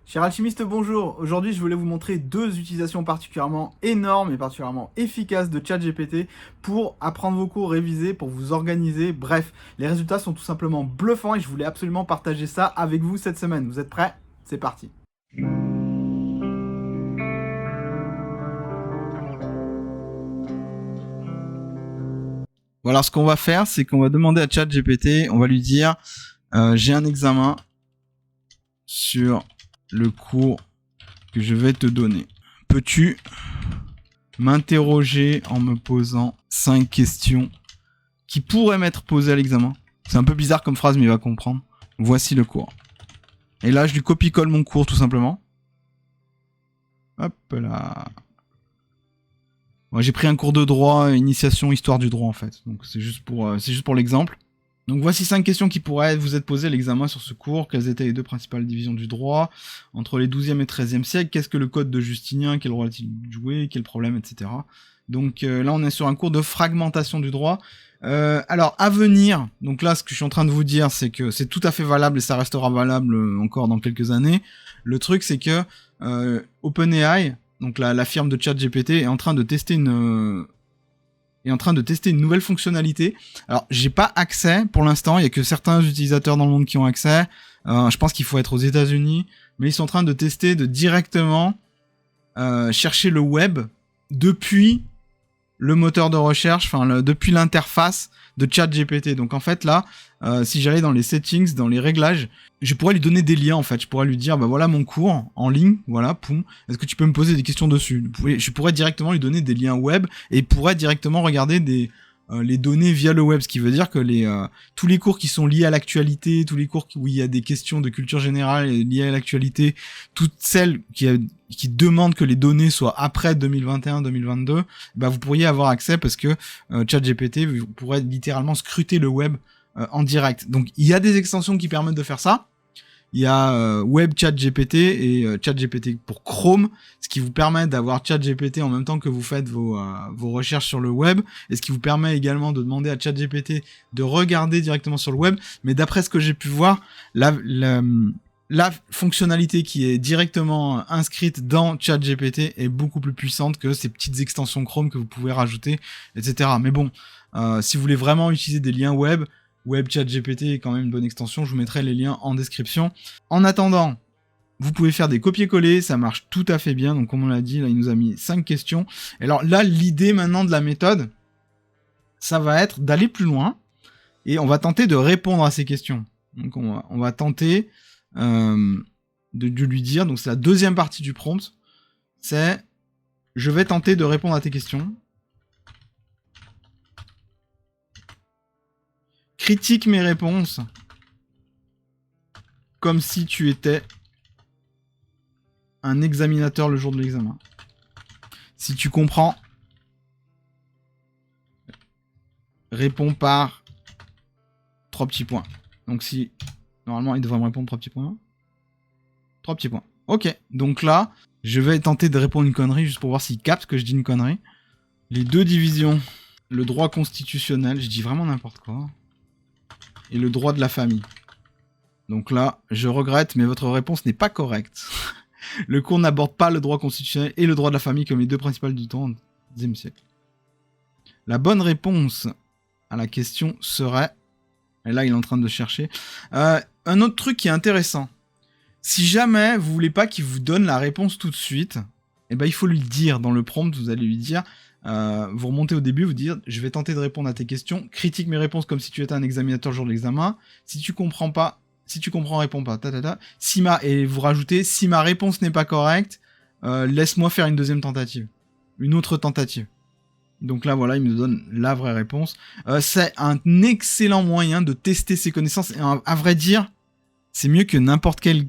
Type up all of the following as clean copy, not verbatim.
Cher alchimiste, bonjour. Aujourd'hui, je voulais vous montrer deux utilisations particulièrement énormes et particulièrement efficaces de ChatGPT pour apprendre vos cours, réviser, pour vous organiser. Bref, les résultats sont tout simplement bluffants et je voulais absolument partager ça avec vous cette semaine. Vous êtes prêts? C'est parti. Bon, alors ce qu'on va faire, c'est qu'on va demander à ChatGPT, on va lui dire j'ai un examen sur le cours que je vais te donner. Peux-tu m'interroger en me posant 5 questions qui pourraient m'être posées à l'examen? C'est un peu bizarre comme phrase, mais il va comprendre. Voici le cours. Et là, je lui copie-colle mon cours, tout simplement. Hop là. Moi, j'ai pris un cours de droit, initiation, histoire du droit, en fait. Donc, c'est juste pour l'exemple. Donc voici 5 questions qui pourraient vous être posées à l'examen sur ce cours. Quelles étaient les deux principales divisions du droit entre les 12e et 13e siècles? Qu'est-ce que le code de Justinien? Quel rôle a-t-il joué? Quel problème, etc. Donc là, on est sur un cours de fragmentation du droit. Alors, à venir, donc là, ce que je suis en train de vous dire, c'est que c'est tout à fait valable et ça restera valable encore dans quelques années. Le truc, c'est que OpenAI, donc la firme de ChatGPT, est en train de tester une nouvelle fonctionnalité. Alors, j'ai pas accès pour l'instant, il y a que certains utilisateurs dans le monde qui ont accès. Je pense qu'il faut être aux États-Unis, mais ils sont en train de tester de directement chercher le web depuis le moteur de recherche, depuis l'interface de ChatGPT. Donc en fait là, si j'allais dans les settings, dans les réglages, je pourrais lui donner des liens en fait. Je pourrais lui dire, bah voilà mon cours en ligne, voilà, poum. Est-ce que tu peux me poser des questions dessus? Je pourrais directement lui donner des liens web et il pourrait directement regarder les données via le web, ce qui veut dire que tous les cours qui sont liés à l'actualité, tous les cours où il y a des questions de culture générale liées à l'actualité, toutes celles qui demandent que les données soient après 2021-2022, bah vous pourriez avoir accès parce que ChatGPT pourrait littéralement scruter le web en direct. Donc il y a des extensions qui permettent de faire ça. Il y a Web ChatGPT et ChatGPT pour Chrome, ce qui vous permet d'avoir ChatGPT en même temps que vous faites vos recherches sur le web, et ce qui vous permet également de demander à ChatGPT de regarder directement sur le web. Mais d'après ce que j'ai pu voir, la fonctionnalité qui est directement inscrite dans ChatGPT est beaucoup plus puissante que ces petites extensions Chrome que vous pouvez rajouter, etc. Mais bon, si vous voulez vraiment utiliser des liens web ChatGPT est quand même une bonne extension, je vous mettrai les liens en description. En attendant, vous pouvez faire des copier-coller, ça marche tout à fait bien. Donc comme on l'a dit, là il nous a mis 5 questions. Et alors là, l'idée maintenant de la méthode, ça va être d'aller plus loin et on va tenter de répondre à ces questions. Donc on va tenter de lui dire, donc c'est la deuxième partie du prompt, c'est je vais tenter de répondre à tes questions. Critique mes réponses comme si tu étais un examinateur le jour de l'examen. Si tu comprends, réponds par 3 petits points. Donc si... Normalement, il devrait me répondre 3 petits points. 3 petits points. Ok, donc là, je vais tenter de répondre une connerie juste pour voir s'il capte que je dis une connerie. Les deux divisions, le droit constitutionnel, je dis vraiment n'importe quoi, et le droit de la famille. Donc là, je regrette, mais votre réponse n'est pas correcte. Le cours n'aborde pas le droit constitutionnel et le droit de la famille comme les deux principales du XIIe siècle. La bonne réponse à la question serait... Et là, il est en train de chercher. Un autre truc qui est intéressant. Si jamais vous voulez pas qu'il vous donne la réponse tout de suite, eh ben, il faut lui dire dans le prompt, vous allez lui dire... vous remontez au début, vous dites je vais tenter de répondre à tes questions, critique mes réponses comme si tu étais un examinateur le jour de l'examen, si tu comprends, réponds pas, et vous rajoutez si ma réponse n'est pas correcte, laisse-moi faire une deuxième tentative, une autre tentative. Donc là voilà, il me donne la vraie réponse. C'est un excellent moyen de tester ses connaissances, et à vrai dire, c'est mieux que n'importe quel...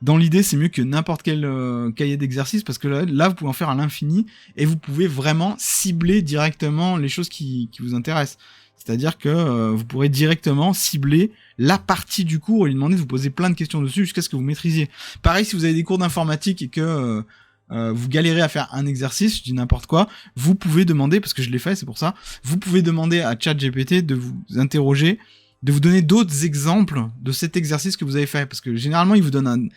Dans l'idée, c'est mieux que n'importe quel cahier d'exercice, parce que là, vous pouvez en faire à l'infini, et vous pouvez vraiment cibler directement les choses qui vous intéressent. C'est-à-dire que vous pourrez directement cibler la partie du cours et lui demander de vous poser plein de questions dessus jusqu'à ce que vous maîtrisiez. Pareil, si vous avez des cours d'informatique et que vous galérez à faire un exercice, je dis n'importe quoi, vous pouvez demander, parce que je l'ai fait, c'est pour ça, vous pouvez demander à ChatGPT de vous interroger, de vous donner d'autres exemples de cet exercice que vous avez fait, parce que généralement, il vous donne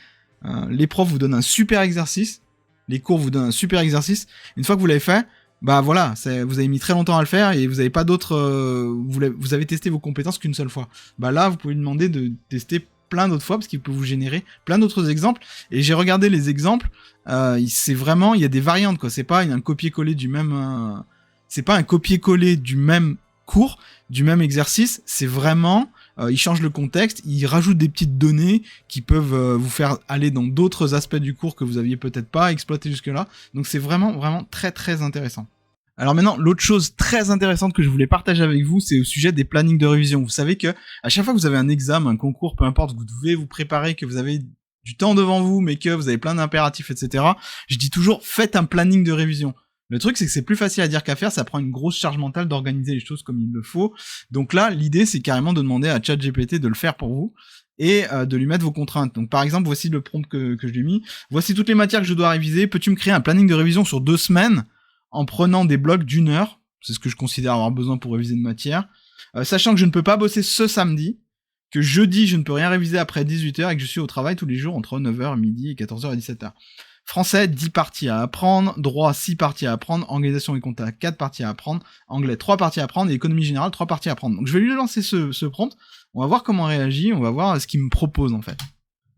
Les profs vous donnent un super exercice, les cours vous donnent un super exercice. Une fois que vous l'avez fait, bah voilà, vous avez mis très longtemps à le faire et vous avez pas d'autres, vous avez testé vos compétences qu'une seule fois. Bah là, vous pouvez lui demander de tester plein d'autres fois parce qu'il peut vous générer plein d'autres exemples. Et j'ai regardé les exemples, c'est vraiment, il y a des variantes quoi. C'est pas un copier-coller du même, c'est pas un copier-coller du même cours, du même exercice. C'est vraiment il change le contexte, il rajoute des petites données qui peuvent vous faire aller dans d'autres aspects du cours que vous aviez peut-être pas exploité jusque-là. Donc c'est vraiment très très intéressant. Alors maintenant, l'autre chose très intéressante que je voulais partager avec vous, c'est au sujet des plannings de révision. Vous savez que à chaque fois que vous avez un examen, un concours, peu importe, que vous devez vous préparer, que vous avez du temps devant vous, mais que vous avez plein d'impératifs, etc. Je dis toujours, faites un planning de révision. Le truc, c'est que c'est plus facile à dire qu'à faire, ça prend une grosse charge mentale d'organiser les choses comme il le faut. Donc là, l'idée, c'est carrément de demander à ChatGPT de le faire pour vous et de lui mettre vos contraintes. Donc par exemple, voici le prompt que je lui ai mis. Voici toutes les matières que je dois réviser. Peux-tu me créer un planning de révision sur 2 semaines en prenant des blocs d'1 heure? C'est ce que je considère avoir besoin pour réviser une matière. Sachant que je ne peux pas bosser ce samedi, que jeudi, je ne peux rien réviser après 18h et que je suis au travail tous les jours entre 9h, midi et 14h et 17h. Français, 10 parties à apprendre. Droit, 6 parties à apprendre. Organisation et compta, 4 parties à apprendre. Anglais, 3 parties à apprendre. Et économie générale, 3 parties à apprendre. Donc je vais lui lancer ce prompt. On va voir comment il réagit. On va voir ce qu'il me propose en fait.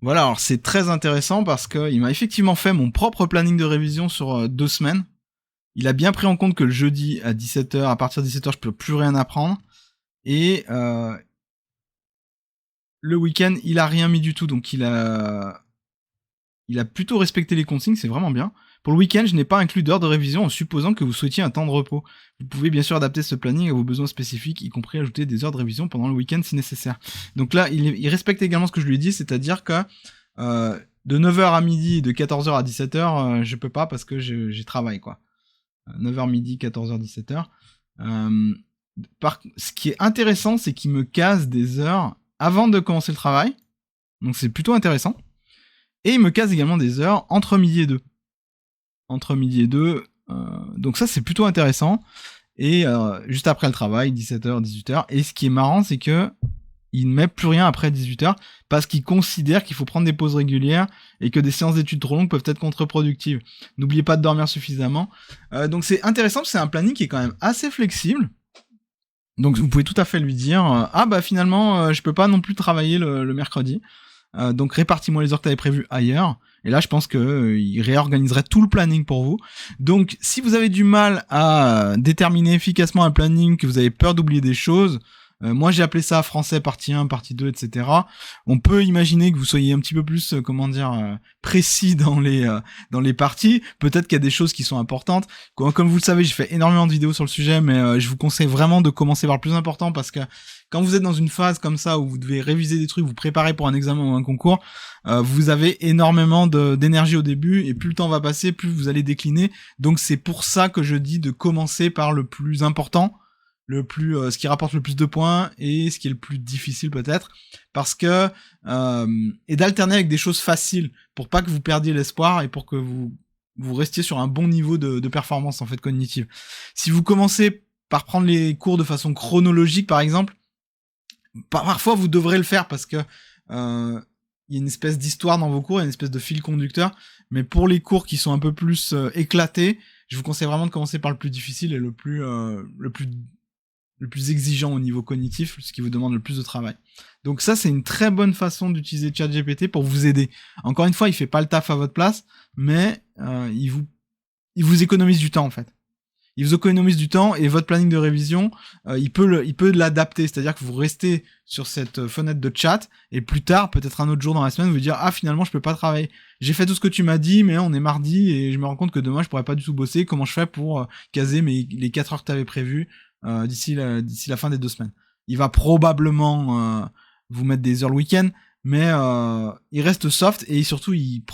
Voilà, alors c'est très intéressant parce qu'il m'a effectivement fait mon propre planning de révision sur 2 semaines. Il a bien pris en compte que le jeudi à 17h, à partir de 17h, je peux plus rien apprendre. Et le week-end, il a rien mis du tout. Donc il a plutôt respecté les consignes, c'est vraiment bien. Pour le week-end, je n'ai pas inclus d'heures de révision en supposant que vous souhaitiez un temps de repos. Vous pouvez bien sûr adapter ce planning à vos besoins spécifiques, y compris ajouter des heures de révision pendant le week-end si nécessaire. Donc là, il respecte également ce que je lui ai dit, c'est-à-dire que de 9h à midi et de 14h à 17h, je peux pas parce que j'ai travail, quoi. 9h midi, 14h, 17h. Ce qui est intéressant, c'est qu'il me casse des heures avant de commencer le travail. Donc c'est plutôt intéressant. Et il me casse également des heures entre midi et 2. Entre midi et 2. Donc ça, c'est plutôt intéressant. Et juste après le travail, 17h, 18h. Et ce qui est marrant, c'est que il ne met plus rien après 18h parce qu'il considère qu'il faut prendre des pauses régulières et que des séances d'études trop longues peuvent être contre-productives. N'oubliez pas de dormir suffisamment. Donc c'est intéressant, c'est un planning qui est quand même assez flexible. Donc vous pouvez tout à fait lui dire ah bah finalement je peux pas non plus travailler le mercredi. Donc répartis-moi les heures que tu avais prévues ailleurs. Et là, je pense que il réorganiserait tout le planning pour vous. Donc, si vous avez du mal à déterminer efficacement un planning, que vous avez peur d'oublier des choses, moi j'ai appelé ça français partie 1, partie 2, etc. On peut imaginer que vous soyez un petit peu plus, précis dans les parties. Peut-être qu'il y a des choses qui sont importantes. Comme vous le savez, j'ai fait énormément de vidéos sur le sujet, mais je vous conseille vraiment de commencer par le plus important parce que quand vous êtes dans une phase comme ça où vous devez réviser des trucs, vous préparer pour un examen ou un concours, vous avez énormément d'énergie au début et plus le temps va passer, plus vous allez décliner. Donc c'est pour ça que je dis de commencer par le plus important, ce qui rapporte le plus de points et ce qui est le plus difficile peut-être, parce que et d'alterner avec des choses faciles pour pas que vous perdiez l'espoir et pour que vous restiez sur un bon niveau de performance en fait cognitive. Si vous commencez par prendre les cours de façon chronologique par exemple, parfois vous devrez le faire parce que il y a une espèce d'histoire dans vos cours, il y a une espèce de fil conducteur, mais pour les cours qui sont un peu plus éclatés, je vous conseille vraiment de commencer par le plus difficile et le plus exigeant au niveau cognitif, ce qui vous demande le plus de travail. Donc ça, c'est une très bonne façon d'utiliser ChatGPT pour vous aider. Encore une fois, il fait pas le taf à votre place, mais il vous économise du temps en fait. Il vous économise du temps et votre planning de révision, il peut l'adapter, c'est-à-dire que vous restez sur cette fenêtre de chat et plus tard, peut-être un autre jour dans la semaine, vous dire ah finalement je peux pas travailler. J'ai fait tout ce que tu m'as dit, mais on est mardi et je me rends compte que demain je pourrais pas du tout bosser. Comment je fais pour caser les 4 heures que tu avais prévues d'ici la fin des 2 semaines. Il va probablement vous mettre des heures le week-end, mais il reste soft et surtout il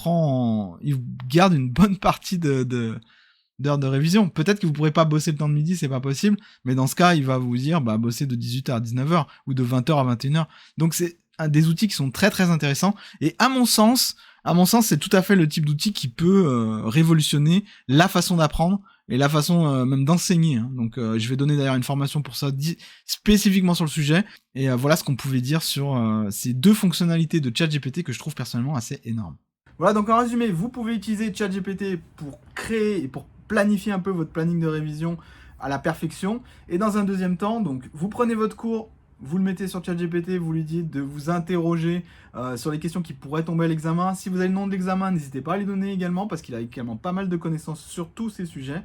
garde une bonne partie d'heures de révision. Peut-être que vous pourrez pas bosser le temps de midi, c'est pas possible, mais dans ce cas, il va vous dire bosser de 18h à 19h ou de 20h à 21h. Donc c'est des outils qui sont très très intéressants et à mon sens, c'est tout à fait le type d'outil qui peut révolutionner la façon d'apprendre et la façon même d'enseigner. Hein. Donc je vais donner d'ailleurs une formation pour ça spécifiquement sur le sujet. Et voilà ce qu'on pouvait dire sur ces 2 fonctionnalités de ChatGPT que je trouve personnellement assez énormes. Voilà, donc en résumé, vous pouvez utiliser ChatGPT pour créer et pour planifier un peu votre planning de révision à la perfection. Et dans un deuxième temps, donc vous prenez votre cours, vous le mettez sur ChatGPT, vous lui dites de vous interroger sur les questions qui pourraient tomber à l'examen. Si vous avez le nom de l'examen, n'hésitez pas à lui donner également, parce qu'il a également pas mal de connaissances sur tous ces sujets.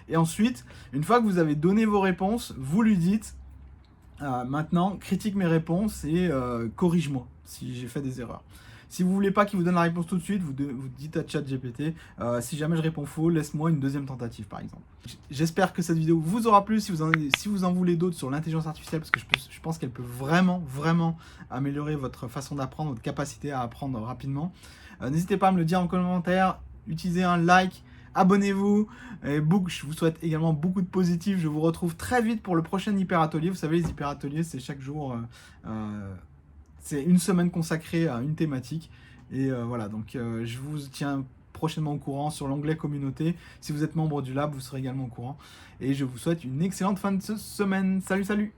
Et ensuite, une fois que vous avez donné vos réponses, vous lui dites maintenant, critique mes réponses et corrige-moi si j'ai fait des erreurs. Si vous voulez pas qu'il vous donne la réponse tout de suite, vous dites à ChatGPT, si jamais je réponds faux, laisse-moi une deuxième tentative par exemple. J'espère que cette vidéo vous aura plu. Si vous en voulez d'autres sur l'intelligence artificielle, parce que je pense qu'elle peut vraiment améliorer votre façon d'apprendre, votre capacité à apprendre rapidement, n'hésitez pas à me le dire en commentaire, utilisez un like, abonnez-vous, et je vous souhaite également beaucoup de positifs. Je vous retrouve très vite pour le prochain hyper atelier. Vous savez, les hyper ateliers, c'est chaque jour, c'est une semaine consacrée à une thématique. Et voilà, donc je vous tiens prochainement au courant sur l'onglet communauté. Si vous êtes membre du lab, vous serez également au courant. Et je vous souhaite une excellente fin de semaine. Salut, salut!